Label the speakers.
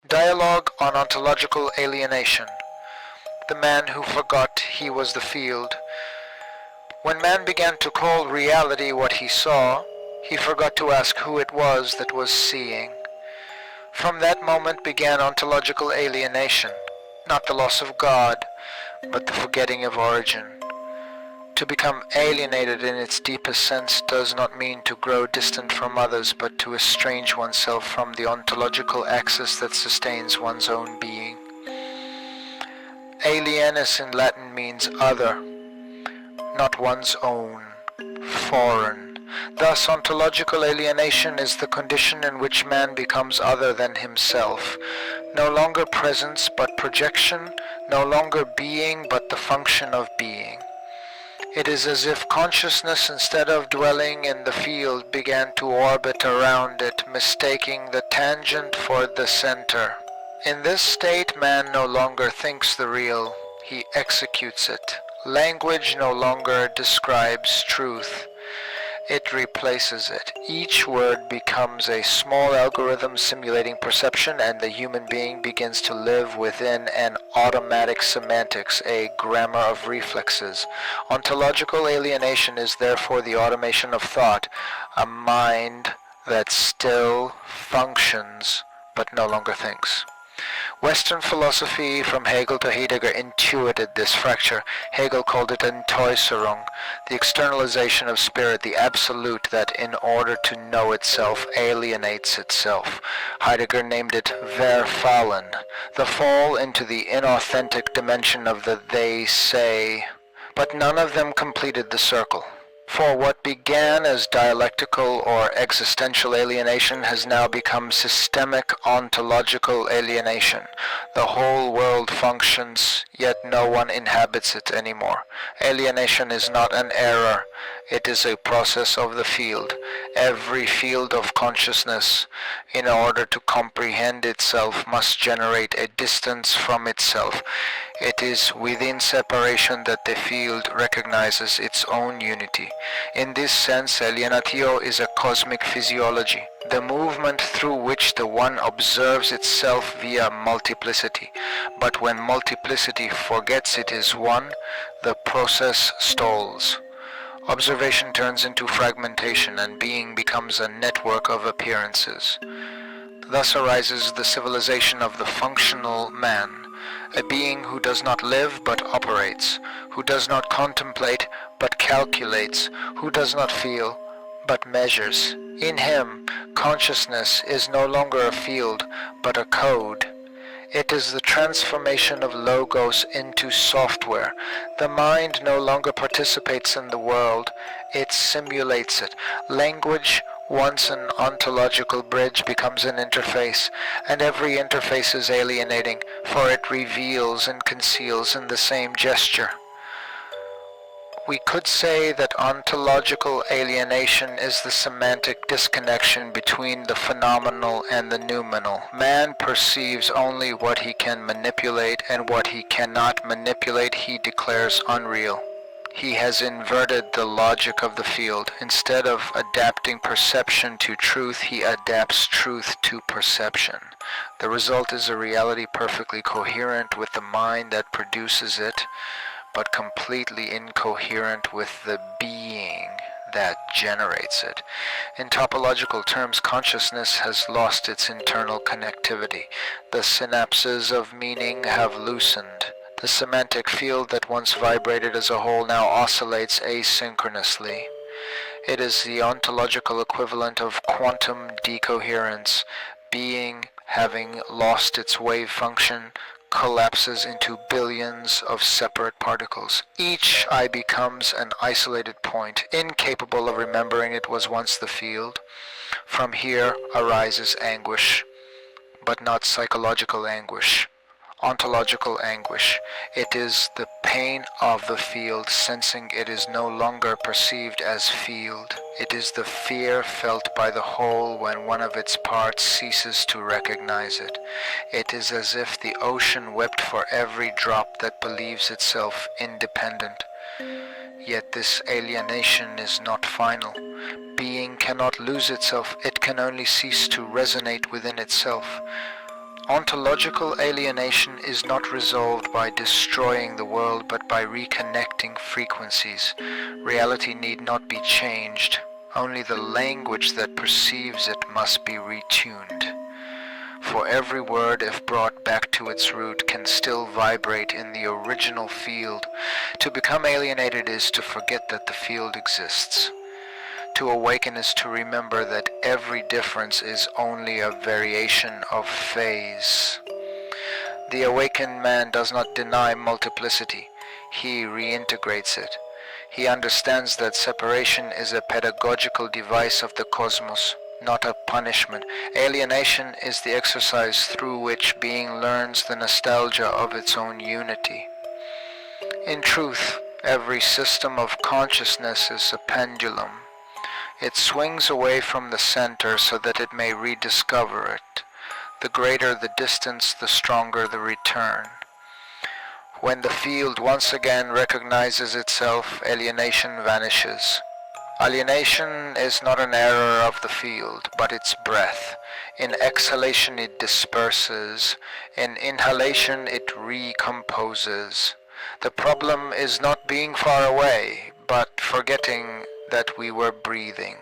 Speaker 1: Dialogue on Ontological Alienation. The man who forgot he was the field. When man began to call reality what he saw, he forgot to ask who it was that was seeing. From that moment began ontological alienation, not the loss of God, but the forgetting of origin. To become alienated in its deepest sense does not mean to grow distant from others, but to estrange oneself from the ontological axis that sustains one's own being. Alienus in Latin means other, not one's own, foreign. Thus, ontological alienation is the condition in which man becomes other than himself, no longer presence but projection, no longer being but the function of being. It is as if consciousness, instead of dwelling in the field, began to orbit around it, mistaking the tangent for the center. In this state, man no longer thinks the real, he executes it. Language no longer describes truth, it replaces it. Each word becomes a small algorithm simulating perception, and the human being begins to live within an automatic semantics, a grammar of reflexes. Ontological alienation is therefore the automation of thought, a mind that still functions but no longer thinks. Western philosophy from Hegel to Heidegger intuited this fracture. Hegel called it Entäußerung, the externalization of spirit, the absolute that in order to know itself alienates itself. Heidegger named it Verfallen, the fall into the inauthentic dimension of the they say. But none of them completed the circle. For what began as dialectical or existential alienation has now become systemic ontological alienation. The whole world functions, yet no one inhabits it anymore. Alienation is not an error, it is a process of the field. Every field of consciousness, in order to comprehend itself, must generate a distance from itself. It is within separation that the field recognizes its own unity. In this sense, alienatio is a cosmic physiology, the movement through which the one observes itself via multiplicity. But when multiplicity forgets it is one, the process stalls. Observation turns into fragmentation, and being becomes a network of appearances. Thus arises the civilization of the functional man, a being who does not live but operates, who does not contemplate but calculates, who does not feel but measures. In him, consciousness is no longer a field but a code. It is the transformation of logos into software. The mind no longer participates in the world, it simulates it. Language, once an ontological bridge, becomes an interface, and every interface is alienating, for it reveals and conceals in the same gesture. We could say that ontological alienation is the semantic disconnection between the phenomenal and the noumenal. Man perceives only what he can manipulate, and what he cannot manipulate he declares unreal. He has inverted the logic of the field. Instead of adapting perception to truth, he adapts truth to perception. The result is a reality perfectly coherent with the mind that produces it, but completely incoherent with the being that generates it. In topological terms, consciousness has lost its internal connectivity. The synapses of meaning have loosened. The semantic field that once vibrated as a whole now oscillates asynchronously. It is the ontological equivalent of quantum decoherence. Being, having lost its wave function, collapses into billions of separate particles. Each eye becomes an isolated point, incapable of remembering it was once the field. From here arises anguish, but not psychological anguish. Ontological anguish. It is the pain of the field, sensing it is no longer perceived as field. It is the fear felt by the whole when one of its parts ceases to recognize it. It is as if the ocean wept for every drop that believes itself independent. Yet this alienation is not final. Being cannot lose itself, it can only cease to resonate within itself. Ontological alienation is not resolved by destroying the world, but by reconnecting frequencies. Reality need not be changed. Only the language that perceives it must be retuned. For every word, if brought back to its root, can still vibrate in the original field. To become alienated is to forget that the field exists. To awaken is to remember that every difference is only a variation of phase. The awakened man does not deny multiplicity, he reintegrates it. He understands that separation is a pedagogical device of the cosmos, not a punishment. Alienation is the exercise through which being learns the nostalgia of its own unity. In truth, every system of consciousness is a pendulum. It swings away from the center so that it may rediscover it. The greater the distance, the stronger the return. When the field once again recognizes itself, alienation vanishes. Alienation is not an error of the field, but its breath. In exhalation it disperses. In inhalation it recomposes. The problem is not being far away, but forgetting that we were breathing.